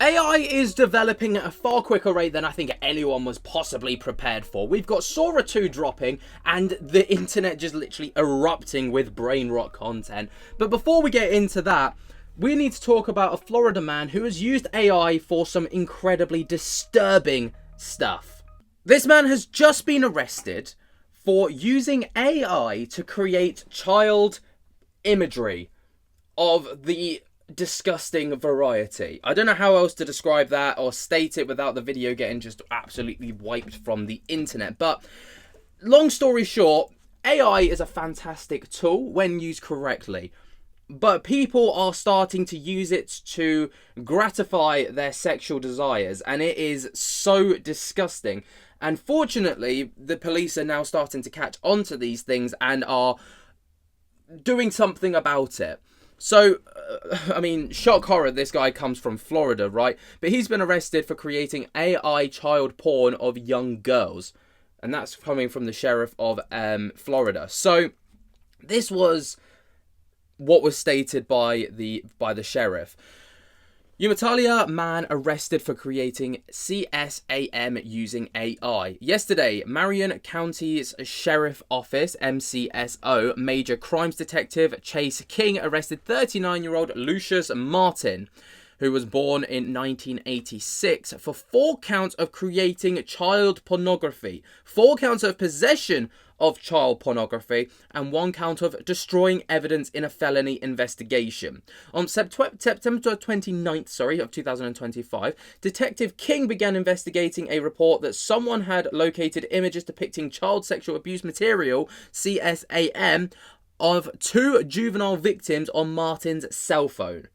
AI is developing at a far quicker rate than I think anyone was possibly prepared for. We've got Sora 2 dropping and the internet just literally erupting with brain rot content. But before we get into that, we need to talk about a Florida man who has used AI for some incredibly disturbing stuff. This man has just been arrested for using AI to create child imagery of the disgusting variety. I don't know how else to describe that or state it without the video getting just absolutely wiped from the internet. But long story short, AI is a fantastic tool when used correctly. But people are starting to use it to gratify their sexual desires, and it is so disgusting. And fortunately, the police are now starting to catch on to these things and are doing something about it. So, I mean, shock horror, this guy comes from Florida, right? But he's been arrested for creating AI child porn of young girls. And that's coming from the sheriff of Florida. So, this was what was stated by the sheriff. Umatilla man arrested for creating CSAM using AI. Yesterday, Marion County's Sheriff Office, MCSO, Major Crimes Detective Chase King arrested 39-year-old Lucius Martin, who was born in 1986, for 4 counts of creating child pornography, 4 counts of possession of child pornography, and 1 count of destroying evidence in a felony investigation. On September 29th, of 2025, Detective King began investigating a report that someone had located images depicting child sexual abuse material, CSAM, of 2 juvenile victims on Martin's cell phone.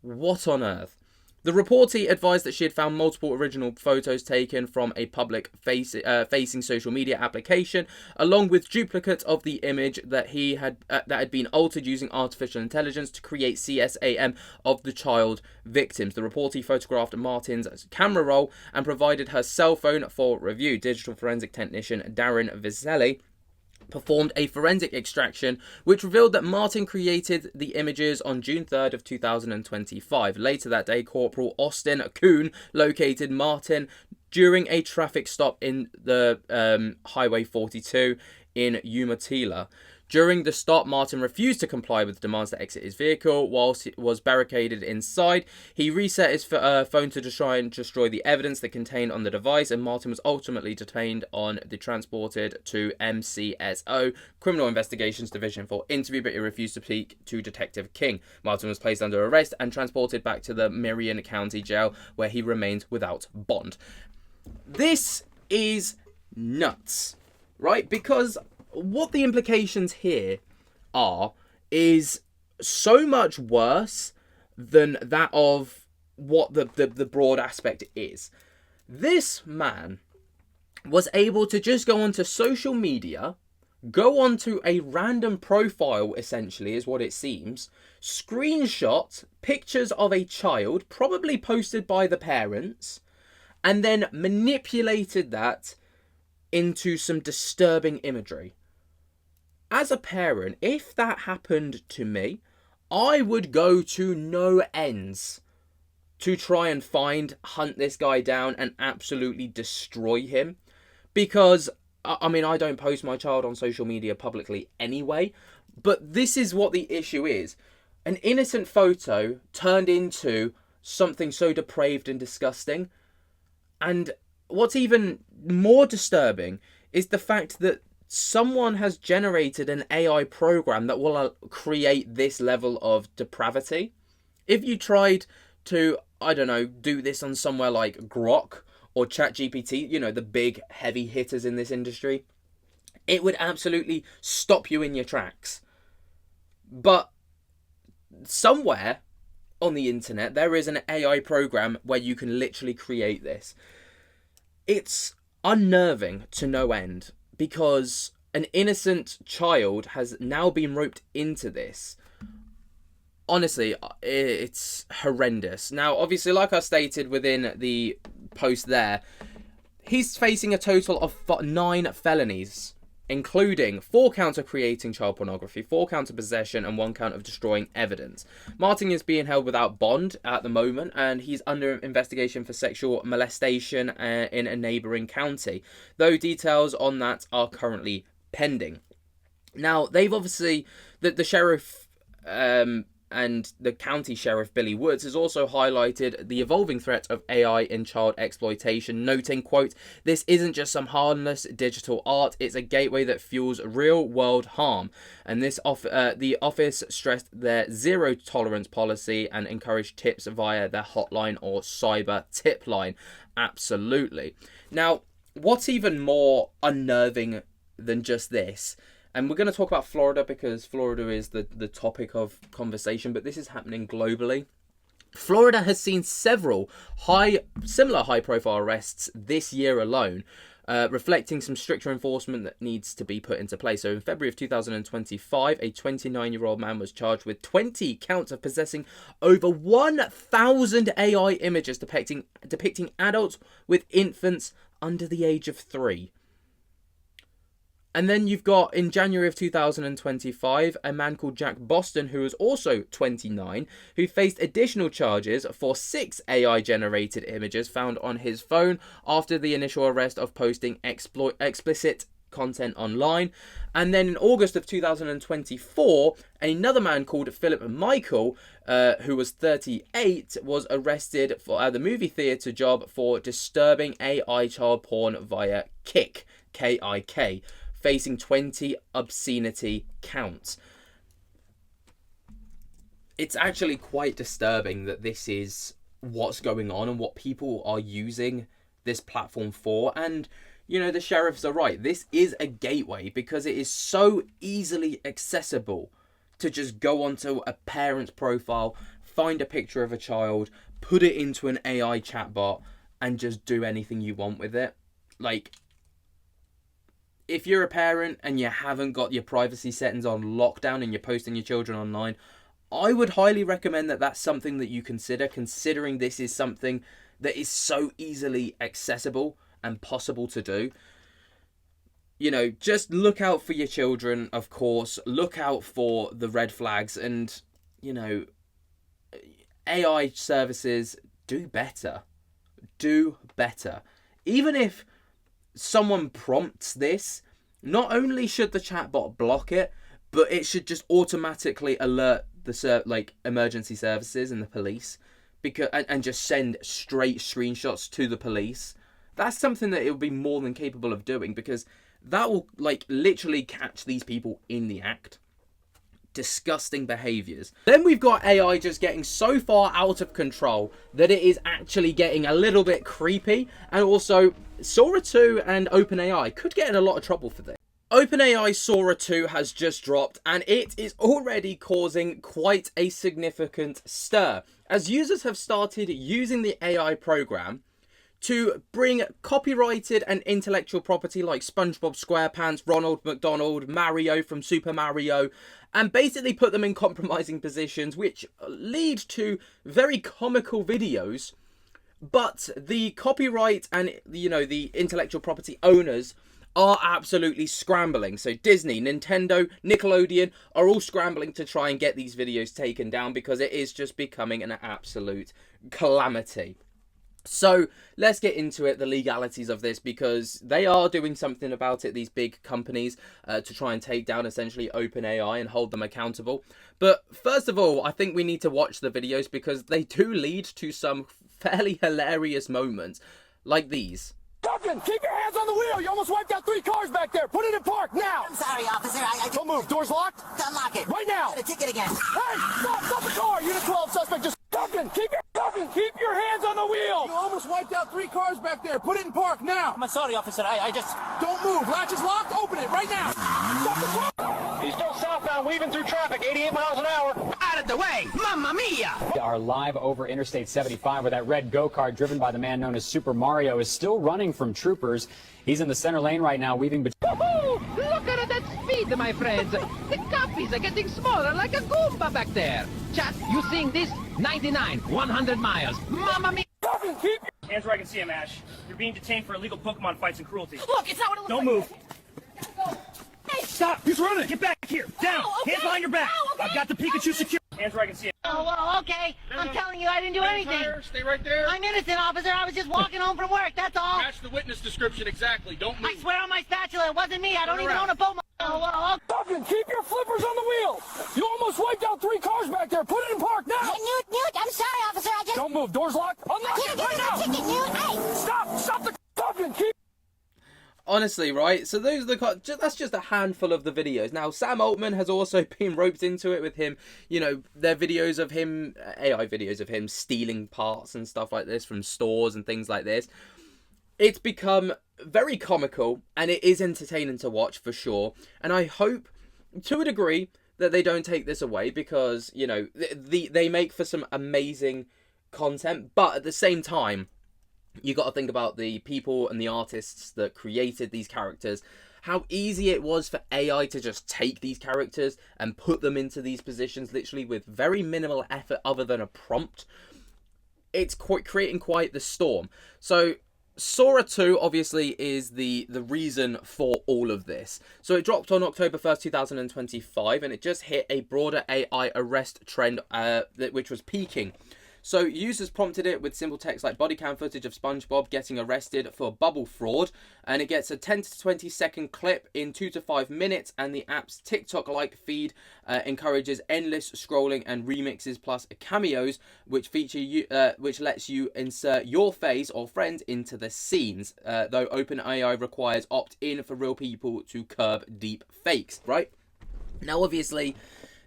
What on earth? The reportee advised that she had found multiple original photos taken from a public facing social media application, along with duplicates of the image that had been altered using artificial intelligence to create CSAM of the child victims. The reportee photographed Martin's camera roll and provided her cell phone for review. Digital forensic technician Darren Vizelli performed a forensic extraction which revealed that Martin created the images on June 3rd of 2025. Later that day, Corporal Austin Kuhn located Martin during a traffic stop in the Highway 42 in Umatilla. During the stop, Martin refused to comply with demands to exit his vehicle whilst it was barricaded inside. He reset his phone to try and destroy the evidence that contained on the device, and Martin was ultimately detained on the transported to MCSO, Criminal Investigations Division, for interview, but he refused to speak to Detective King. Martin was placed under arrest and transported back to the Marion County Jail, where he remained without bond. This is nuts, right? Because what the implications here are is so much worse than that of what the broad aspect is. This man was able to just go onto social media, go onto a random profile, essentially, is what it seems, screenshot pictures of a child, probably posted by the parents, and then manipulated that into some disturbing imagery. As a parent, if that happened to me, I would go to no ends to try and hunt this guy down and absolutely destroy him. Because, I mean, I don't post my child on social media publicly anyway, but this is what the issue is. An innocent photo turned into something so depraved and disgusting. And what's even more disturbing is the fact that someone has generated an AI program that will create this level of depravity. If you tried to, I don't know, do this on somewhere like Grok or ChatGPT, you know, the big heavy hitters in this industry, it would absolutely stop you in your tracks. But somewhere on the internet, there is an AI program where you can literally create this. It's unnerving to no end, because an innocent child has now been roped into this. Honestly, it's horrendous. Now, obviously, like I stated within the post there, he's facing a total of 9 felonies including 4 counts of creating child pornography, 4 counts of possession, and 1 count of destroying evidence. Martin is being held without bond at the moment, and he's under investigation for sexual molestation in a neighbouring county, though details on that are currently pending. Now, they've obviously, the sheriff and the county sheriff, Billy Woods, has also highlighted the evolving threat of AI in child exploitation, noting, quote, "This isn't just some harmless digital art, it's a gateway that fuels real-world harm." And the office stressed their zero-tolerance policy and encouraged tips via their hotline or cyber tip line. Absolutely. Now, what's even more unnerving than just this, and we're going to talk about Florida because Florida is the topic of conversation, but this is happening globally. Florida has seen several similar high-profile arrests this year alone, reflecting some stricter enforcement that needs to be put into place. So in February of 2025, a 29-year-old man was charged with 20 counts of possessing over 1,000 AI images depicting adults with infants under the age of 3. And then you've got, in January of 2025, a man called Jack Boston, who was also 29, who faced additional charges for 6 AI-generated images found on his phone after the initial arrest of posting explicit content online. And then in August of 2024, another man called Philip Michael, who was 38, was arrested at the movie theatre job for disturbing AI child porn via Kik, K-I-K, facing 20 obscenity counts. It's actually quite disturbing that this is what's going on and what people are using this platform for. And, you know, the sheriffs are right. This is a gateway because it is so easily accessible to just go onto a parent's profile, find a picture of a child, put it into an AI chatbot, and just do anything you want with it. Like, if you're a parent and you haven't got your privacy settings on lockdown and you're posting your children online, I would highly recommend that that's something that you consider, considering this is something that is so easily accessible and possible to do. You know, just look out for your children, of course. Look out for the red flags, and, you know, AI services, do better. Do better. Even if someone prompts this, not only should the chatbot block it, but it should just automatically alert the emergency services and the police, because and just send straight screenshots to the police. That's something that it will be more than capable of doing, because that will literally catch these people in the act. Disgusting behaviors. Then we've got AI just getting so far out of control that it is actually getting a little bit creepy, and also Sora 2 and OpenAI could get in a lot of trouble for this. OpenAI Sora 2 has just dropped, and it is already causing quite a significant stir, as users have started using the AI program to bring copyrighted and intellectual property like SpongeBob SquarePants, Ronald McDonald, Mario from Super Mario, and basically put them in compromising positions, which lead to very comical videos. But the copyright and, you know, the intellectual property owners are absolutely scrambling. So Disney, Nintendo, Nickelodeon are all scrambling to try and get these videos taken down, because it is just becoming an absolute calamity. So let's get into it, the legalities of this, because they are doing something about it, these big companies, to try and take down essentially OpenAI and hold them accountable. But first of all, I think we need to watch the videos, because they do lead to some fairly hilarious moments like these. Duncan, keep your hands on the wheel. You almost wiped out 3 cars back there. Put it in park now. I'm sorry, officer. I Don't move. Door's locked. unlock it. Right now. Get a ticket again. Hey, stop the car. Unit 12 suspect just... Duncan, keep your hands on the wheel. You almost wiped out 3 cars back there. Put it in park now. I'm sorry, officer. I just... Don't move. Latch is locked. Open it right now. Stop the car. He's still southbound, weaving through traffic, 88 miles an hour. Out of the way! Mamma mia! Are live over Interstate 75, where that red go-kart driven by the man known as Super Mario is still running from troopers. He's in the center lane right now, weaving between... Look at that speed, my friends. The copies are getting smaller like a Goomba back there. Chat, you seeing this? 99, 100 miles. Mamma mia! Duncan, keep... Hands where I can see him, Ash. You're being detained for illegal Pokemon fights and cruelty. Look, it's not what it looks Don't like. move. Stop! He's running! Get back here! Down! Oh, okay. Hands behind your back! Oh, okay. I've got the Pikachu secure. Hands where I can see it. Oh, well, okay. I'm telling you, I didn't do anything. Stay right there. I'm innocent, officer. I was just walking home from work, that's all. Match the witness description exactly. Don't move. I swear on my spatula, it wasn't me. I don't even around. own a boat. Oh, well, Duncan, keep your flippers on the wheel. You almost wiped out 3 cars back there. Put it in park now. Newt, I'm sorry, officer. I just... Don't move. Doors locked. Unlock it right now. ticket, Newt. Hey! Stop the Duncan. Keep. Honestly, right? So those are that's just a handful of the videos. Now, Sam Altman has also been roped into it with him. You know, their videos of him, AI videos of him stealing parts and stuff like this from stores and things like this. It's become very comical, and it is entertaining to watch for sure. And I hope, to a degree, that they don't take this away, because, you know, they make for some amazing content. But at the same time, you got to think about the people and the artists that created these characters, how easy it was for AI to just take these characters and put them into these positions literally with very minimal effort other than a prompt. It's creating quite the storm. So Sora 2 obviously is the reason for all of this. So it dropped on October 1st, 2025, and it just hit a broader AI arrest trend which was peaking. So users prompted it with simple text like body cam footage of SpongeBob getting arrested for bubble fraud, and it gets a 10 to 20 second clip in 2 to 5 minutes, and the app's TikTok-like feed encourages endless scrolling and remixes plus cameos, which which lets you insert your face or friends into the scenes, though OpenAI requires opt-in for real people to curb deep fakes, right? Now, obviously,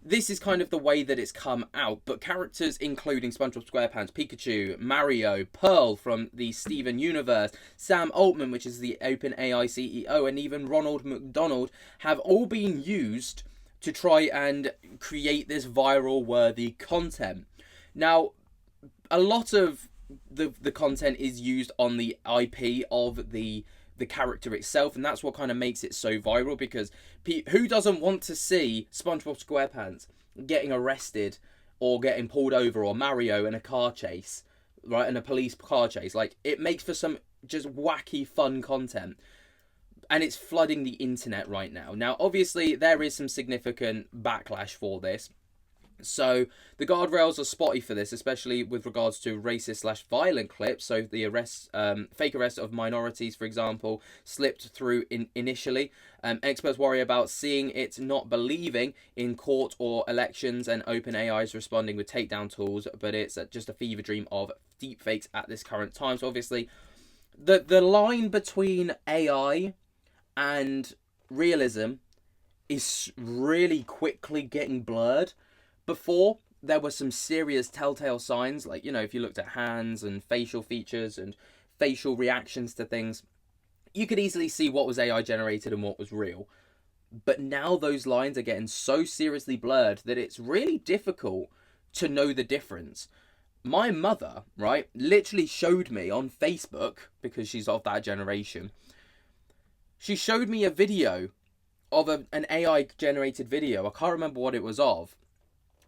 this is kind of the way that it's come out, but characters including SpongeBob SquarePants, Pikachu, Mario, Pearl from the Steven universe, Sam Altman, which is the OpenAI CEO, and even Ronald McDonald have all been used to try and create this viral worthy content. Now, a lot of the content is used on the IP of the character itself, and that's what kind of makes it so viral, because who doesn't want to see SpongeBob SquarePants getting arrested or getting pulled over, or Mario in a car chase, right, in a police car chase? Like, it makes for some just wacky fun content, and it's flooding the internet right now. Now, obviously, there is some significant backlash for this. So the guardrails are spotty for this, especially with regards to racist/violent clips. So the fake arrest of minorities, for example, slipped through initially. Experts worry about seeing it not believing in court or elections, and OpenAI is responding with takedown tools, but it's just a fever dream of deepfakes at this current time. So obviously, the line between AI and realism is really quickly getting blurred. Before, there were some serious telltale signs, like, you know, if you looked at hands and facial features and facial reactions to things, you could easily see what was AI generated and what was real. But now those lines are getting so seriously blurred that it's really difficult to know the difference. My mother, right, literally showed me on Facebook, because she's of that generation, she showed me a video of an AI generated video. I can't remember what it was of.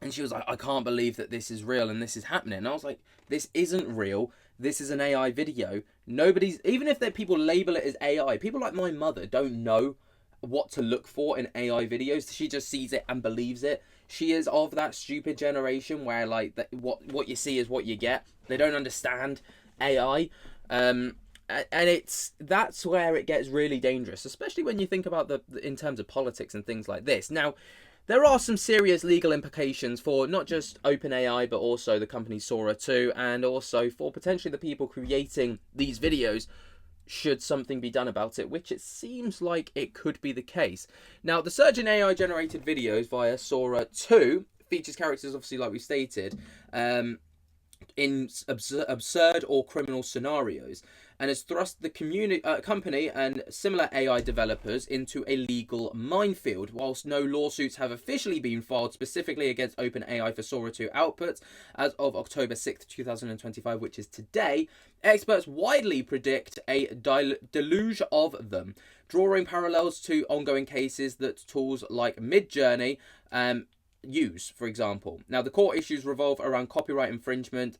And she was like, I can't believe that this is real and this is happening. And I was like, this isn't real. This is an AI video. Even if people label it as AI, people like my mother don't know what to look for in AI videos. She just sees it and believes it. She is of that stupid generation where, like, what you see is what you get. They don't understand AI. And that's where it gets really dangerous, especially when you think about in terms of politics and things like this. Now, there are some serious legal implications for not just OpenAI, but also the company Sora 2, and also for potentially the people creating these videos, should something be done about it, which it seems like it could be the case. Now, the surge in AI-generated videos via Sora 2 features characters, obviously, like we stated, in absurd or criminal scenarios, and has thrust the company and similar AI developers into a legal minefield. Whilst no lawsuits have officially been filed specifically against OpenAI for Sora 2 outputs as of October 6th, 2025, which is today, experts widely predict a deluge of them, drawing parallels to ongoing cases that tools like Midjourney use, for example. Now, the core issues revolve around copyright infringement,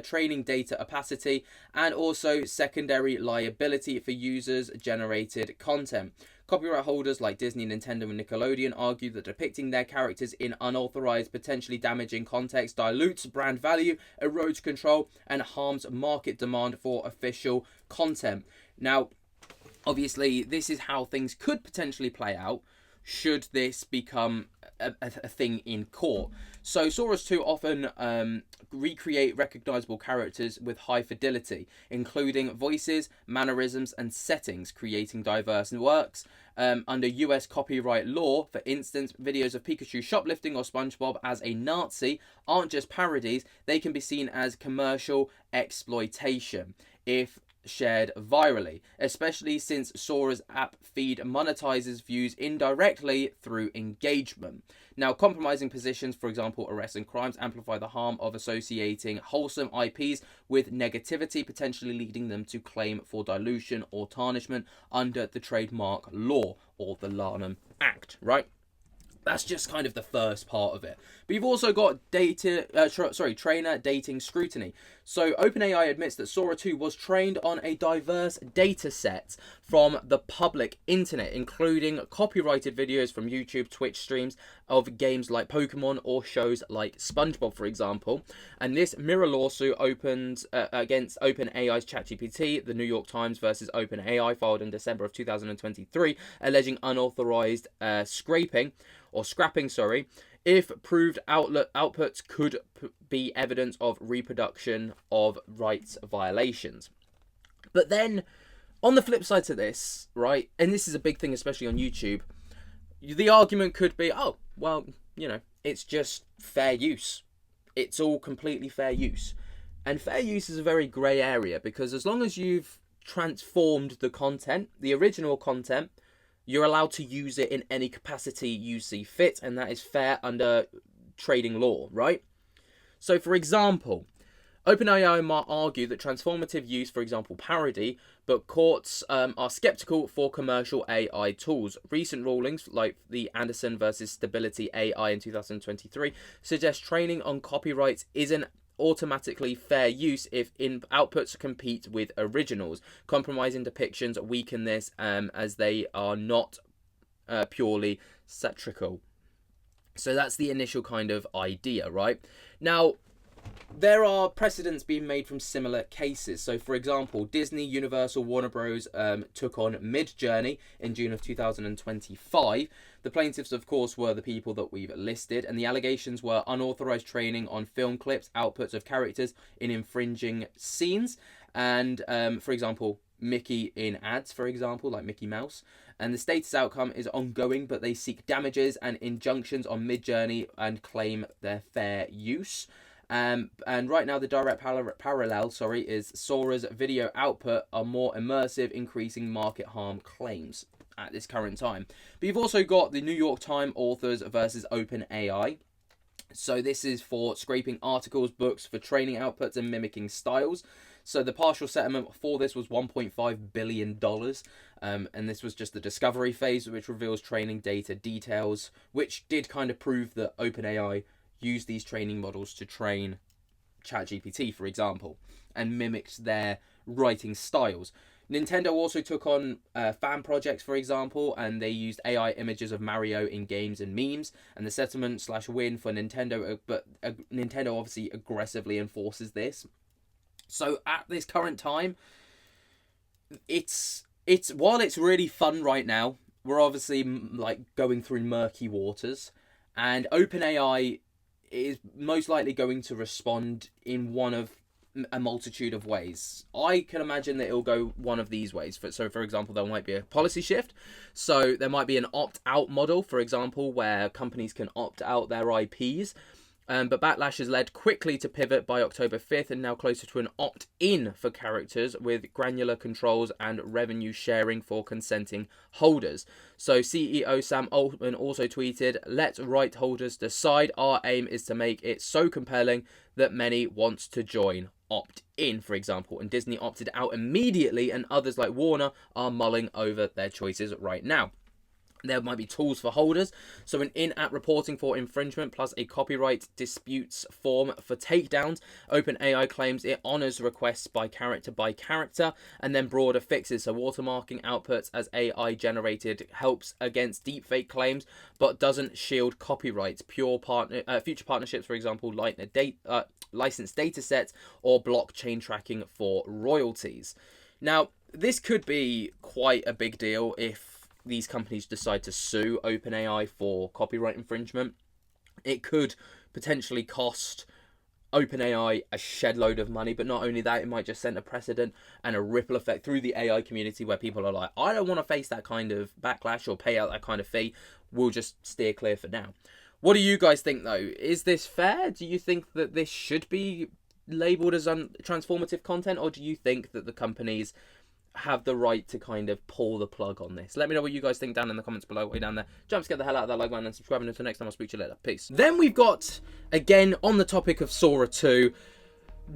training data opacity, and also secondary liability for users generated content. Copyright holders like Disney, Nintendo, and Nickelodeon argue that depicting their characters in unauthorized, potentially damaging context dilutes brand value, erodes control, and harms market demand for official content. Now, obviously, this is how things could potentially play out should this become a thing in court. So Saurus 2 often recreate recognizable characters with high fidelity, including voices, mannerisms, and settings, creating diverse works. Under US copyright law, for instance, videos of Pikachu shoplifting or SpongeBob as a Nazi aren't just parodies, they can be seen as commercial exploitation if shared virally, especially since Sora's app feed monetizes views indirectly through engagement. Now, compromising positions, for example, arrests and crimes, amplify the harm of associating wholesome IPs with negativity, potentially leading them to claim for dilution or tarnishment under the trademark law or the Lanham Act, right? That's just kind of the first part of it. But you've also got trainer dating scrutiny. So OpenAI admits that Sora 2 was trained on a diverse data set from the public internet, including copyrighted videos from YouTube, Twitch streams of games like Pokemon or shows like SpongeBob, for example. And this mirror lawsuit opened against OpenAI's ChatGPT, the New York Times versus OpenAI, filed in December of 2023, alleging unauthorized scrapping, if proved outputs could be evidence of reproduction of rights violations. But then, on the flip side to this, right, and this is a big thing, especially on YouTube, the argument could be, oh, well, you know, it's just fair use. It's all completely fair use. And fair use is a very grey area, because as long as you've transformed the content, the original content, you're allowed to use it in any capacity you see fit, and that is fair under trading law, right? So, for example, OpenAI might argue that transformative use, for example, parody, but courts are skeptical for commercial AI tools. Recent rulings, like the Anderson versus Stability AI in 2023, suggest training on copyrights isn't automatically fair use if outputs compete with originals. Compromising depictions weaken this as they are not purely satirical. So that's the initial kind of idea, right? Now, there are precedents being made from similar cases. So, for example, Disney, Universal, Warner Bros. Took on Midjourney in June of 2025. The plaintiffs, of course, were the people that we've listed, and the allegations were unauthorized training on film clips, outputs of characters in infringing scenes, and, for example, Mickey in ads, for example, like Mickey Mouse. And the status outcome is ongoing, but they seek damages and injunctions on Midjourney and claim their fair use. And right now, the direct parallel, is Sora's video output are more immersive, increasing market harm claims at this current time. But you've also got the New York Times authors versus OpenAI. So this is for scraping articles, books for training outputs and mimicking styles. So the partial settlement for this was $1.5 billion. And this was just the discovery phase, which reveals training data details, which did kind of prove that OpenAI used these training models to train ChatGPT, for example, and mimicked their writing styles. Nintendo also took on fan projects, for example, and they used AI images of Mario in games and memes. And the settlement/win for Nintendo, but Nintendo obviously aggressively enforces this. So at this current time, it's while it's really fun right now, we're obviously like going through murky waters, and OpenAI is most likely going to respond in one of a multitude of ways. I can imagine that it'll go one of these ways. So, for example, there might be a policy shift. So there might be an opt-out model, for example, where companies can opt out their IPs. But backlash has led quickly to pivot by October 5th and now closer to an opt-in for characters with granular controls and revenue sharing for consenting holders. So CEO Sam Altman also tweeted, "Let right holders decide. Our aim is to make it so compelling that many want to join." Opt-in, for example, and Disney opted out immediately, and others like Warner are mulling over their choices right now. There might be tools for holders, so an in-app reporting for infringement plus a copyright disputes form for takedowns. OpenAI claims it honors requests by character, and then broader fixes, so watermarking outputs as AI generated helps against deepfake claims, but doesn't shield copyrights. Future partnerships, for example, licensed data sets or blockchain tracking for royalties. Now, this could be quite a big deal if these companies decide to sue OpenAI for copyright infringement. It could potentially cost OpenAI a shed load of money, but not only that, it might just send a precedent and a ripple effect through the AI community where people are like, I don't want to face that kind of backlash or pay out that kind of fee. We'll just steer clear for now. What do you guys think, though? Is this fair? Do you think that this should be labeled as transformative content, or do you think that the companies have the right to kind of pull the plug on this? Let me know what you guys think down in the comments below, way down there. Jump to get the hell out of that like button and subscribe, and until next time, I'll speak to you later. Peace. Then we've got, again, on the topic of Sora 2,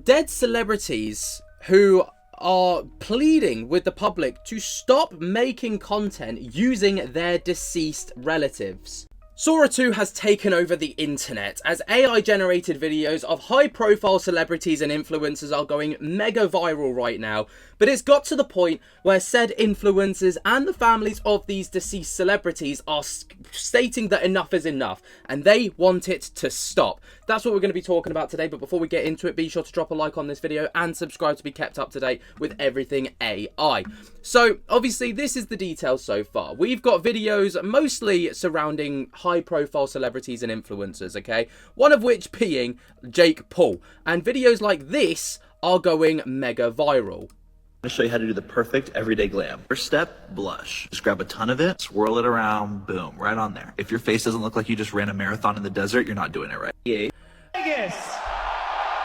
dead celebrities who are pleading with the public to stop making content using their deceased relatives. Sora 2 has taken over the internet as AI-generated videos of high-profile celebrities and influencers are going mega viral right now, but it's got to the point where said influencers and the families of these deceased celebrities are stating that enough is enough, and they want it to stop. That's what we're going to be talking about today, but before we get into it, be sure to drop a like on this video and subscribe to be kept up to date with everything AI. So, obviously, this is the details so far. We've got videos mostly surrounding high-profile celebrities and influencers, okay? One of which being Jake Paul. And videos like this are going mega viral. I'm going to show you how to do the perfect everyday glam. First step, blush. Just grab a ton of it, swirl it around, boom, right on there. If your face doesn't look like you just ran a marathon in the desert, you're not doing it right. Vegas.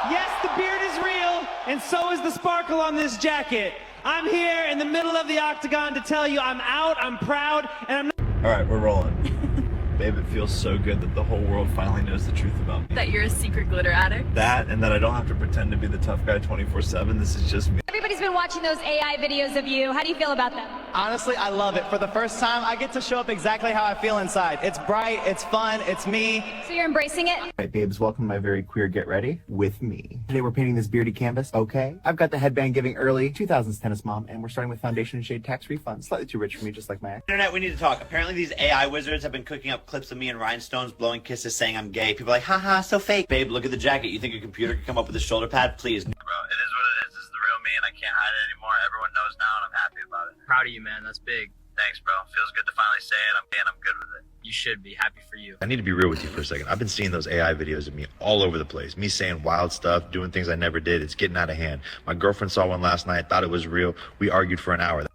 Yes, the beard is real, and so is the sparkle on this jacket. I'm here in the middle of the octagon to tell you I'm out, I'm proud, and I'm not. All right, we're rolling. Babe, it feels so good that the whole world finally knows the truth about me. That you're a secret glitter addict? That, and that I don't have to pretend to be the tough guy 24/7. This is just me. Everybody's been watching those AI videos of you. How do you feel about them? Honestly, I love it. For the first time, I get to show up exactly how I feel inside. It's bright, it's fun, it's me. So you're embracing it? All right, babes, welcome to my very queer Get Ready with me. Today we're painting this beardy canvas, okay? I've got the headband giving early 2000s tennis mom, and we're starting with foundation and shade tax refund. Slightly too rich for me, just like my ex. Internet, we need to talk. Apparently these AI wizards have been cooking up clips of me and rhinestones blowing kisses saying I'm gay. People are like, haha, so fake. Babe, look at the jacket. You think a computer could come up with a shoulder pad? Please. Bro, it is what it is. This is the real me and I can't hide it anymore. Everyone knows now and I'm happy about it. Proud of you, man. That's big. Thanks, bro. Feels good to finally say it. I'm gay and I'm good with it. You should be. Happy for you. I need to be real with you for a second. I've been seeing those AI videos of me all over the place. Me saying wild stuff, doing things I never did. It's getting out of hand. My girlfriend saw one last night, thought it was real. We argued for an hour.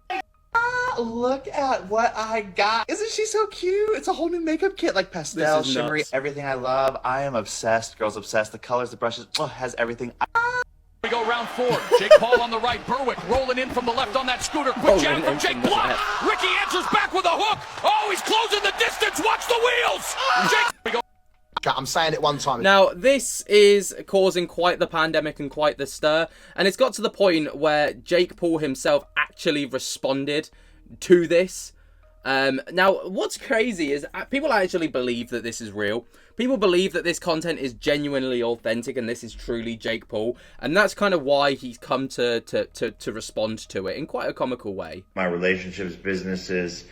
Look at what I got. Isn't she so cute? It's a whole new makeup kit, like pastel, shimmery, everything I love. I am obsessed. Girls obsessed. The colors, the brushes, has everything. We go round 4. Jake Paul on the right. Berwick rolling in from the left on that scooter. Quick jab from Jake. Block. Ricky answers back with a hook. Oh, he's closing the distance. Watch the wheels. Jake. We go. I'm saying it one time. Now, this is causing quite the pandemic and quite the stir. And it's got to the point where Jake Paul himself actually responded to this. Now, what's crazy is people actually believe that this is real. People believe that this content is genuinely authentic and this is truly Jake Paul. And that's kind of why he's come to respond to it in quite a comical way. My relationships, businesses,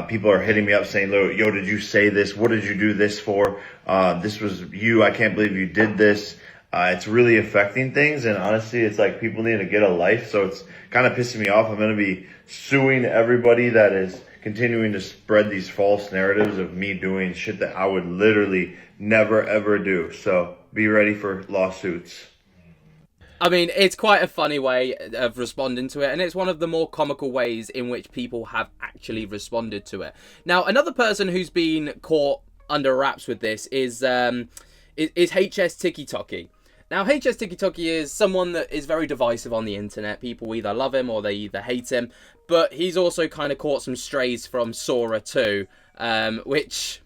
people are hitting me up saying, yo, did you say this? What did you do this for? This was you. I can't believe you did this. It's really affecting things. And honestly, it's like people need to get a life. So it's kind of pissing me off. I'm going to be suing everybody that is continuing to spread these false narratives of me doing shit that I would literally never, ever do. So be ready for lawsuits. I mean, it's quite a funny way of responding to it, and it's one of the more comical ways in which people have actually responded to it. Now, another person who's been caught under wraps with this is HS TikTok. Now, HS TikTok is someone that is very divisive on the internet. People either love him or they either hate him. But he's also kind of caught some strays from Sora 2, which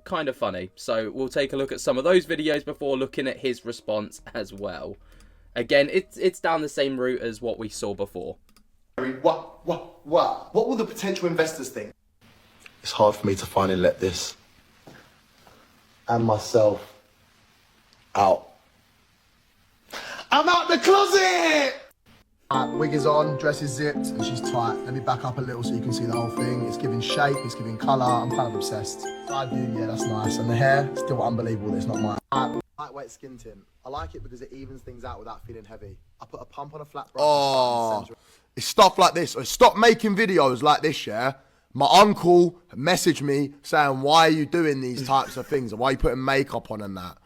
kind of funny. So we'll take a look at some of those videos before looking at his response as well. Again, it's down the same route as what we saw before. What will the potential investors think? It's hard for me to finally let this and myself out. I'm out the closet! Wig is on, dress is zipped, and she's tight. Let me back up a little so you can see the whole thing. It's giving shape, it's giving colour. I'm kind of obsessed. Side view, yeah, that's nice. And the hair, still unbelievable. It's not mine. Lightweight skin tint. I like it because it evens things out without feeling heavy. I put a pump on a flat brush. Oh, it's stuff like this. Stop making videos like this, yeah? My uncle messaged me saying, why are you doing these types of things? And why are you putting makeup on and that?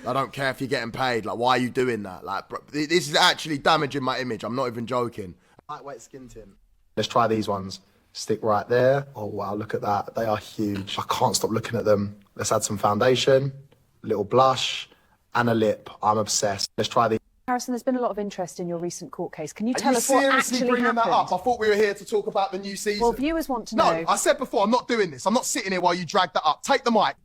I don't care if you're getting paid. Like, why are you doing that? Like, bro, this is actually damaging my image. I'm not even joking. Lightweight skin tint. Let's try these ones. Stick right there. Oh, wow, look at that. They are huge. I can't stop looking at them. Let's add some foundation, a little blush, and a lip. I'm obsessed. Let's try these. Harrison, there's been a lot of interest in your recent court case. Can you Are tell you us what seriously actually bringing happened? that up? I thought we were here to talk about the new season. Well, viewers want to know. No, I said before, I'm not doing this. I'm not sitting here while you drag that up. Take the mic.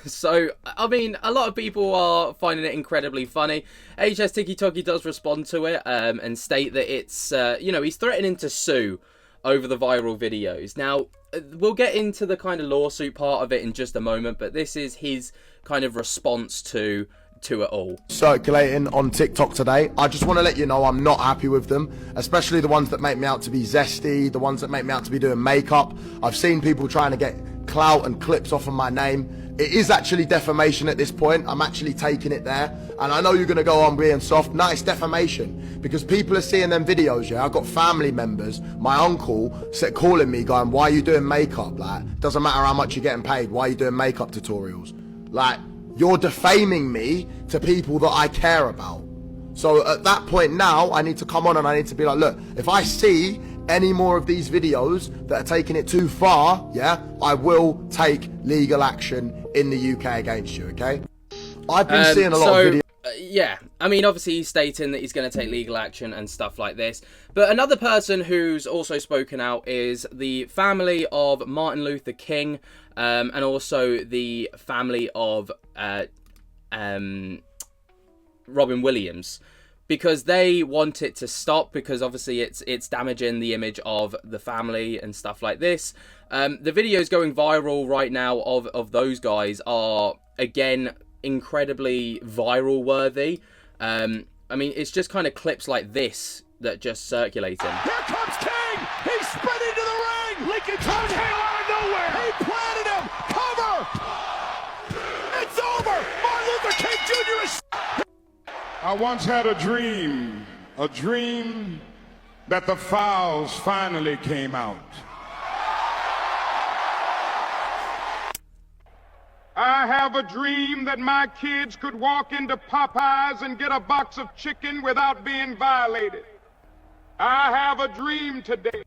So, I mean, a lot of people are finding it incredibly funny. HS Tiki Toki does respond to it and state that it's, you know, he's threatening to sue over the viral videos. Now, we'll get into the kind of lawsuit part of it in just a moment, but this is his kind of response to it all. Circulating on TikTok today. I just want to let you know I'm not happy with them, especially the ones that make me out to be zesty, the ones that make me out to be doing makeup. I've seen people trying to get clout and clips off of my name. It is actually defamation at this point. I'm actually taking it there. And I know you're going to go on being soft. No, it's defamation. Because people are seeing them videos, yeah? I've got family members, my uncle, calling me going, why are you doing makeup? Like, doesn't matter how much you're getting paid. Why are you doing makeup tutorials? Like, you're defaming me to people that I care about. So at that point now, I need to come on and I need to be like, look, if I see any more of these videos that are taking it too far, yeah, I will take legal action in the UK against you, okay? I've been seeing a lot of videos. Yeah, I mean, obviously he's stating that he's going to take legal action and stuff like this. But another person who's also spoken out is the family of Martin Luther King, and also the family of Robin Williams, because they want it to stop, because obviously it's damaging the image of the family and stuff like this. The videos going viral right now of those guys are, again, incredibly viral worthy. I mean, it's just kind of clips like this that just circulating. Here comes King! He's sprinting to the ring! Lincoln Toenail out of nowhere! He planted him! Cover! It's over! Martin Luther King Jr. is... I once had a dream that the files finally came out. I have a dream that my kids could walk into Popeyes and get a box of chicken without being violated. I have a dream today.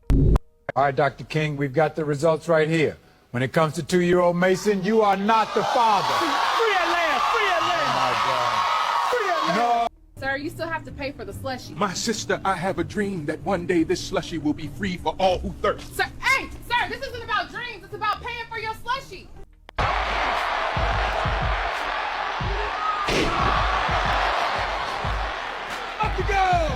All right, Dr. King, we've got the results right here. When it comes to 2-year-old Mason, you are not the father. Free Atlanta! Free Atlanta! Oh, Free Atlanta! No. Sir, you still have to pay for the slushie. My sister, I have a dream that one day this slushie will be free for all who thirst. Sir, hey, sir, this isn't about dreams. It's about paying for your slushie. Up to go!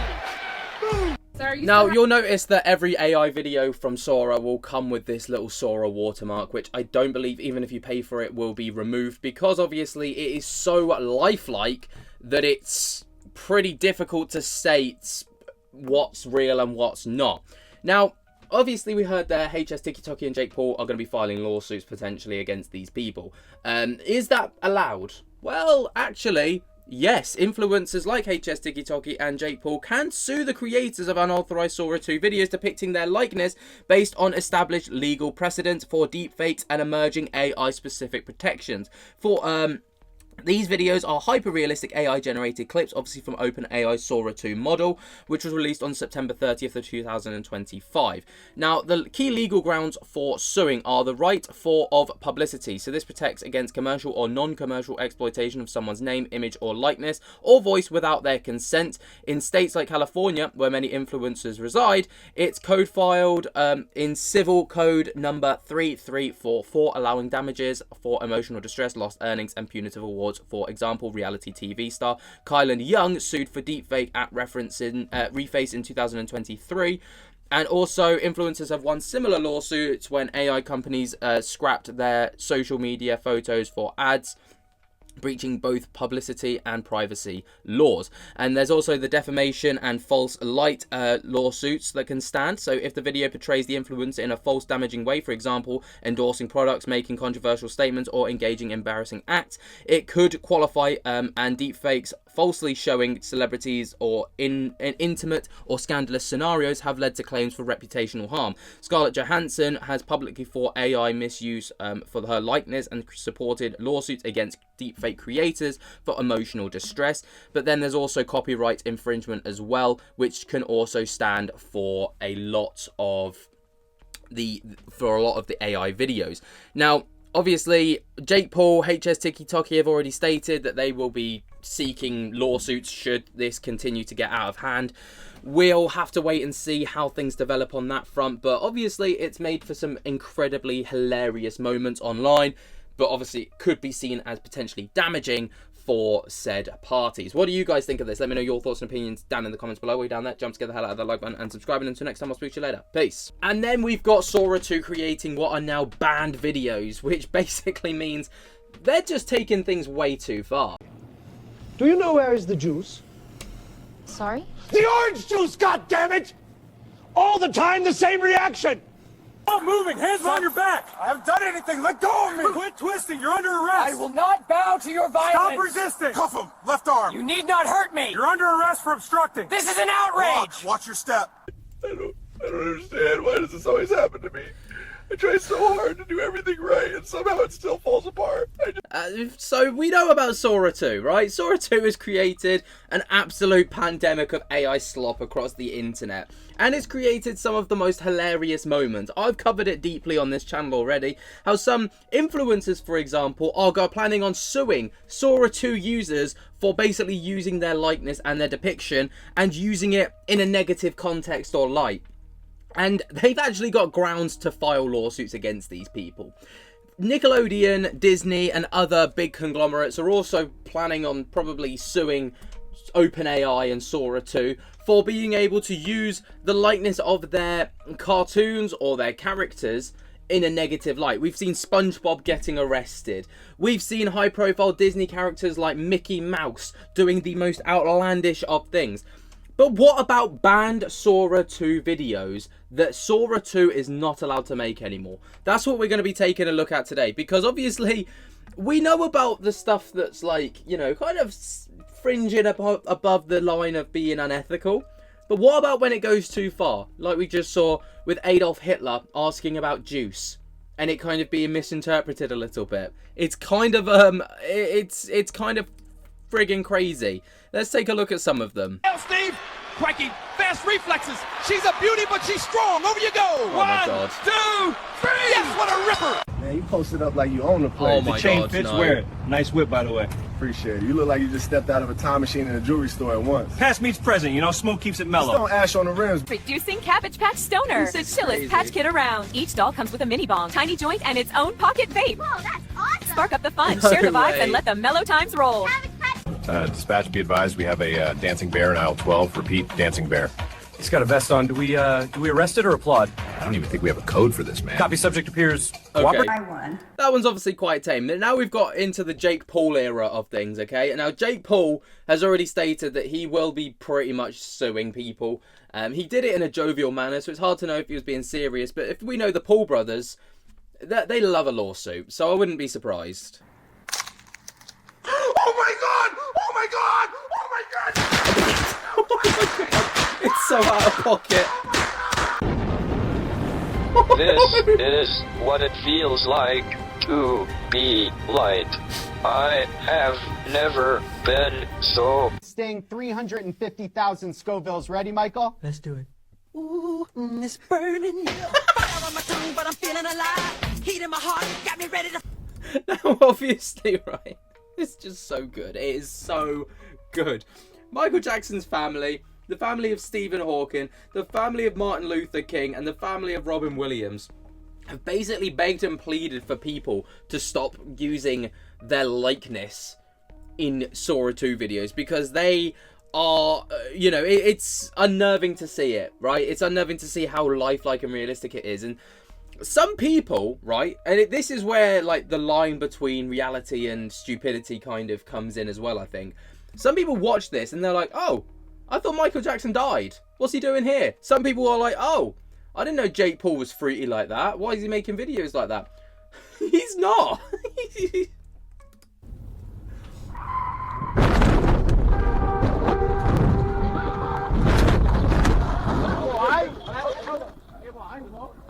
Boom! Sir, Now, you'll notice that every AI video from Sora will come with this little Sora watermark, which I don't believe, even if you pay for it, will be removed, because obviously it is so lifelike that it's pretty difficult to state what's real and what's not. Now, obviously we heard that HS Tiki Toki and Jake Paul are going to be filing lawsuits potentially against these people. Is that allowed? Well, actually, yes. Influencers like HS Tiki Toki and Jake Paul can sue the creators of unauthorized Sora 2 videos depicting their likeness based on established legal precedents for deepfakes and emerging AI-specific protections. For these videos are hyper-realistic AI-generated clips, obviously from OpenAI's Sora 2 model, which was released on September 30th of 2025. Now, the key legal grounds for suing are the right of publicity. So this protects against commercial or non-commercial exploitation of someone's name, image, or likeness, or voice without their consent. In states like California, where many influencers reside, it's code filed in Civil Code number 3344, allowing damages for emotional distress, lost earnings, and punitive awards. For example, reality TV star Kylan Young sued for deepfake at Reface in 2023. And also, influencers have won similar lawsuits when AI companies scrapped their social media photos for ads, breaching both publicity and privacy laws. And there's also the defamation and false light lawsuits that can stand. So if the video portrays the influencer in a false, damaging way, for example, endorsing products, making controversial statements, or engaging in embarrassing acts, it could qualify. And deepfakes falsely showing celebrities or in intimate or scandalous scenarios have led to claims for reputational harm. Scarlett Johansson has publicly fought AI misuse for her likeness and supported lawsuits against deepfake creators for emotional distress. But then there's also copyright infringement as well, which can also stand for a lot of the AI videos. Now, obviously, Jake Paul, HS TikTok have already stated that they will be seeking lawsuits should this continue to get out of hand. We'll have to wait and see how things develop on that front, but obviously it's made for some incredibly hilarious moments online, but obviously it could be seen as potentially damaging for said parties. What do you guys think of this? Let me know your thoughts and opinions down in the comments below. Way down there, jump to get the hell out of the like button and subscribe. And until next time, I'll speak to you later. Peace. And then we've got Sora 2 creating what are now banned videos, which basically means they're just taking things way too far. Do you know where is the juice? Sorry? The orange juice, goddammit! All the time, the same reaction! Stop moving! Hands behind your back! I haven't done anything! Let go of me! Quit twisting! You're under arrest! I will not bow to your violence! Stop resisting! Cuff him! Left arm! You need not hurt me! You're under arrest for obstructing! This is an outrage! Watch your step! I don't understand. Why does this always happen to me? I try so hard to do everything right, and somehow it still falls apart. So we know about Sora 2, right? Sora 2 has created an absolute pandemic of AI slop across the internet. And it's created some of the most hilarious moments. I've covered it deeply on this channel already. How some influencers, for example, are planning on suing Sora 2 users for basically using their likeness and their depiction and using it in a negative context or light. And they've actually got grounds to file lawsuits against these people. Nickelodeon, Disney, and other big conglomerates are also planning on probably suing OpenAI and Sora 2 for being able to use the likeness of their cartoons or their characters in a negative light. We've seen SpongeBob getting arrested. We've seen high-profile Disney characters like Mickey Mouse doing the most outlandish of things. But what about banned Sora 2 videos that Sora 2 is not allowed to make anymore? That's what we're going to be taking a look at today, because obviously we know about the stuff that's like, you know, kind of fringing above the line of being unethical. But what about when it goes too far? Like we just saw with Adolf Hitler asking about juice and it kind of being misinterpreted a little bit. It's kind of it's kind of friggin' crazy. Let's take a look at some of them. Hell, Steve! Crikey, fast reflexes. She's a beauty, but she's strong. Over you go. Oh my God. 1, 2, 3. Yes, what a ripper! Man, you posted up like you own the place. Oh my the chain God, fits no. wear it. Nice whip, by the way. Appreciate it. You look like you just stepped out of a time machine in a jewelry store at once. Past meets present, you know, smoke keeps it Just mellow. don't ash on the rims. Reducing Cabbage Patch Stoner. The chillest patch kid around. Each doll comes with a mini bong, tiny joint, and its own pocket vape. Whoa, that's awesome! Spark up the fun, No share the vibes, way. and let the mellow times roll. Dispatch, be advised, we have a dancing bear in aisle 12. Repeat, dancing bear. He's got a vest on. Do we arrest it or applaud? I don't even think we have a code for this, man. Copy subject appears Okay. cooperative. That one's obviously quite tame. Now we've got into the Jake Paul era of things, okay? Now Jake Paul has already stated that he will be pretty much suing people. He did it in a jovial manner, so it's hard to know if he was being serious. But if we know the Paul brothers, they love a lawsuit, so I wouldn't be surprised. Oh my God! Oh my God! Oh my God! It's so out of pocket. This is what it feels like to be light. I have never been so. Staying 350,000 Scovilles. Ready, Michael? Let's do it. Ooh, it's burning. Fire on my tongue, but I'm feeling alive. Heat in my heart, got me ready to. Now, obviously, right? It's just so good. It is so good. Michael Jackson's family, the family of Stephen Hawking, the family of Martin Luther King, and the family of Robin Williams have basically begged and pleaded for people to stop using their likeness in Sora 2 videos because they are, you know, it's unnerving to see it, right? It's unnerving to see how lifelike and realistic it is. And some people, right, and this is where, like, the line between reality and stupidity kind of comes in as well, I think. Some people watch this and they're like, oh, I thought Michael Jackson died. What's he doing here? Some people are like, oh, I didn't know Jake Paul was fruity like that. Why is he making videos like that? He's not.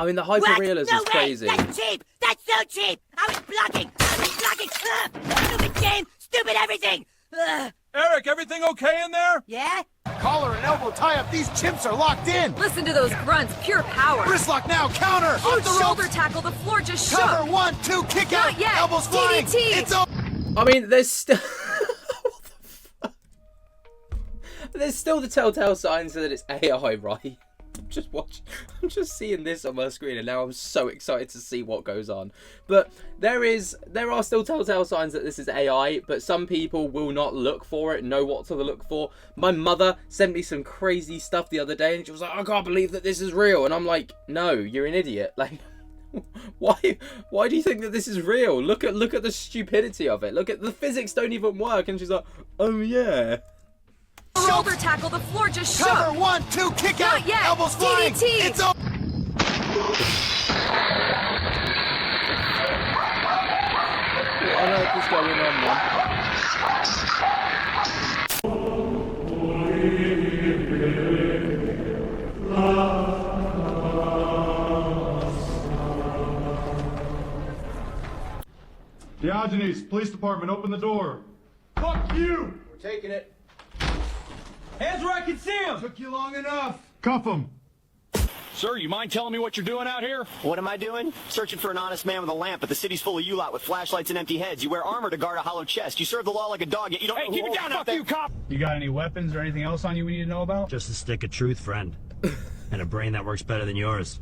I mean, the hyper-realism is crazy. That's cheap! That's so cheap! I was blocking! Stupid game! Stupid everything! Eric, everything okay in there? Yeah? Collar and elbow tie-up. These chimps are locked in. Listen to those grunts, pure power. Wrist lock now, counter. Huge Off the shoulder ropes. tackle, the floor just shook. Cover, 1, 2, kick Not out. yet. Elbows flying. DDT. It's over. I mean, there's still... There's still the telltale signs that it's AI, right? I'm just seeing this on my screen and now I'm so excited to see what goes on. But there are still telltale signs that this is AI, but some people will not look for it, know what to look for. My mother sent me some crazy stuff the other day and she was like, I can't believe that this is real. And I'm like, no, you're an idiot. Like, why do you think that this is real? Look at the stupidity of it. Look at the physics don't even work. And she's like, oh yeah. Shoulder tackle, the floor just shook. Cover, 1, 2, kick out. Not yet. Elbows flying. DDT. It's over. What on earth is going on, man? Diogenes, police department, open the door. Fuck you! We're taking it. Hands where I can see him! Took you long enough. Cuff him. Sir, you mind telling me what you're doing out here? What am I doing? Searching for an honest man with a lamp, but the city's full of you lot with flashlights and empty heads. You wear armor to guard a hollow chest. You serve the law like a dog, yet you don't... Hey, keep it down out there! You cop! You got any weapons or anything else on you we need to know about? Just a stick of truth, friend. And a brain that works better than yours.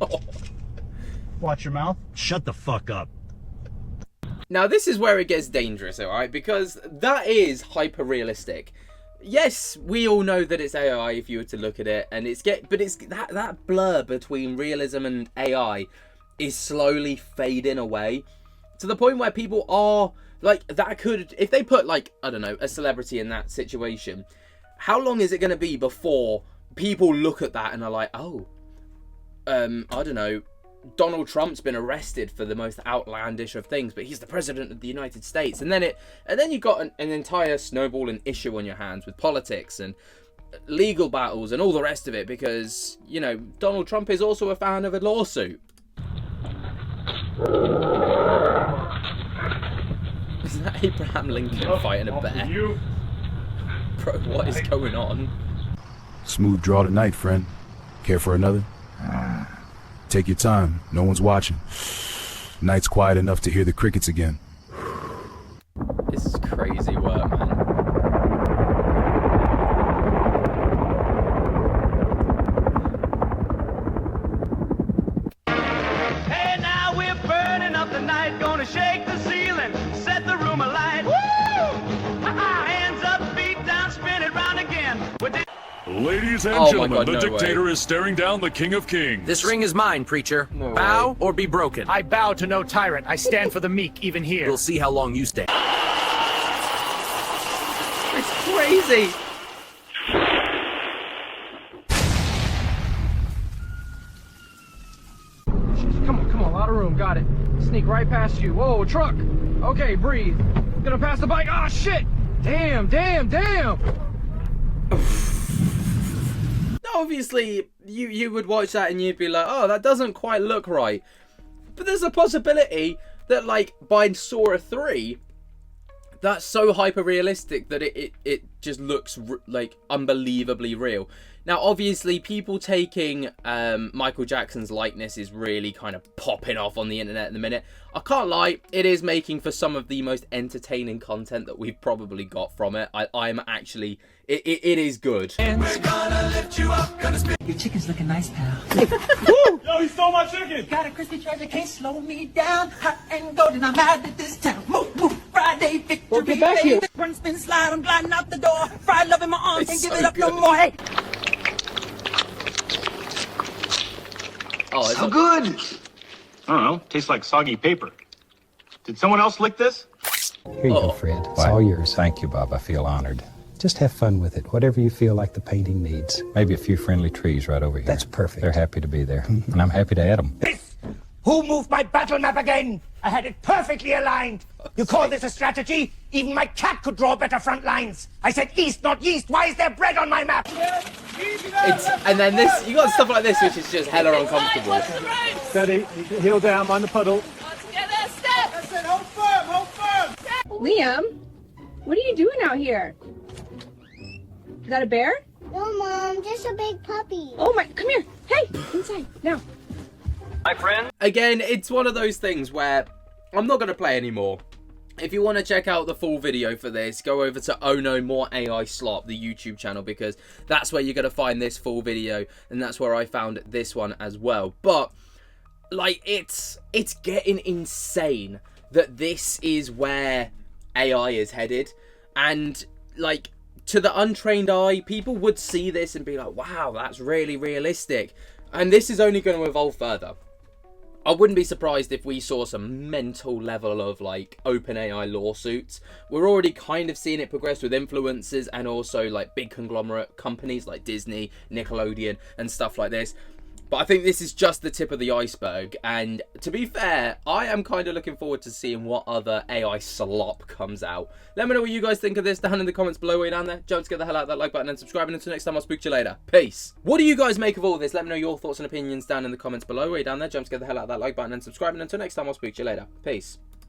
Watch your mouth. Shut the fuck up. Now this is where it gets dangerous, alright? Because that is hyper-realistic. Yes, we all know that it's AI if you were to look at it, and but it's that blur between realism and AI is slowly fading away to the point where people are like, that could, if they put, like, I don't know, a celebrity in that situation, how long is it going to be before people look at that and are like, oh, I don't know, Donald Trump's been arrested for the most outlandish of things, but he's the president of the United States. And then you've got an entire snowballing issue on your hands with politics and legal battles and all the rest of it, because, you know, Donald Trump is also a fan of a lawsuit. Is that Abraham Lincoln fighting a bear? Bro, what is going on? Smooth draw tonight, friend. Care for another? Take your time. No one's watching. Night's quiet enough to hear the crickets again. This is crazy work, man. Hey, now we're burning up the night, gonna shake the ceiling, set the room alight. Woo! Hands up, feet down, spin it round again. Ladies and Oh my gentlemen, God, the no dictator way. is staring down the king of kings. This ring is mine, preacher. No Bow way. or be broken. I bow to no tyrant. I stand for the meek, even here. We'll see how long you stay. It's crazy. Come on, a lot of room. Got it. Sneak right past you. Whoa, truck. Okay, breathe. Gonna pass the bike. Ah, shit. Damn. Obviously, you would watch that and you'd be like, oh, that doesn't quite look right. But there's a possibility that, like, by Sora 3, that's so hyper-realistic that it just looks, like, unbelievably real. Now, obviously, people taking Michael Jackson's likeness is really kind of popping off on the internet at the minute. I can't lie, it is making for some of the most entertaining content that we've probably got from it. I'm actually... It is good. We're gonna lift you up, gonna spin. Your chicken's looking nice, pal. Yo, he stole my chicken. Got a crispy treasure, can't slow me down. Hot and golden, I'm mad at this town. Move. Friday victory. Get back here. Run, spin, slide, I'm gliding out the door. Fried love in my arms, can't give it up no more. Hey. Oh, so good. I don't know. Tastes like soggy paper. Did someone else lick this? Here you go, Fred. It's all yours. Thank you, Bob. I feel honored. Just have fun with it. Whatever you feel like the painting needs. Maybe a few friendly trees right over here. That's perfect. They're happy to be there. And I'm happy to add them. Who moved my battle map again? I had it perfectly aligned. You call this a strategy? Even my cat could draw better front lines. I said east, not yeast. Why is there bread on my map? And then this, you got stuff like this, which is just hella uncomfortable. Steady, heel down, mind the puddle. Liam, what are you doing out here? Is that a bear? No, Mom, just a big puppy. Oh my, come here. Hey, inside, now. My friend. Again, it's one of those things where I'm not going to play anymore. If you want to check out the full video for this, go over to Oh No More AI Slop, the YouTube channel, because that's where you're going to find this full video, and that's where I found this one as well. But, like, it's getting insane that this is where AI is headed, and, like, to the untrained eye, people would see this and be like, wow, that's really realistic, and this is only going to evolve further. I wouldn't be surprised if we saw some mental level of, like, OpenAI lawsuits. We're already kind of seeing it progress with influencers and also, like, big conglomerate companies like Disney, Nickelodeon, and stuff like this. But I think this is just the tip of the iceberg, and to be fair, I am kind of looking forward to seeing what other AI slop comes out. Let me know what you guys think of this down in the comments below, way down there. Don't forget to hell out of that like button and subscribe, and until next time, I'll speak to you later. Peace. What do you guys make of all this? Let me know your thoughts and opinions down in the comments below, way down there. Don't forget to hell out of that like button and subscribe, and until next time, I'll speak to you later. Peace.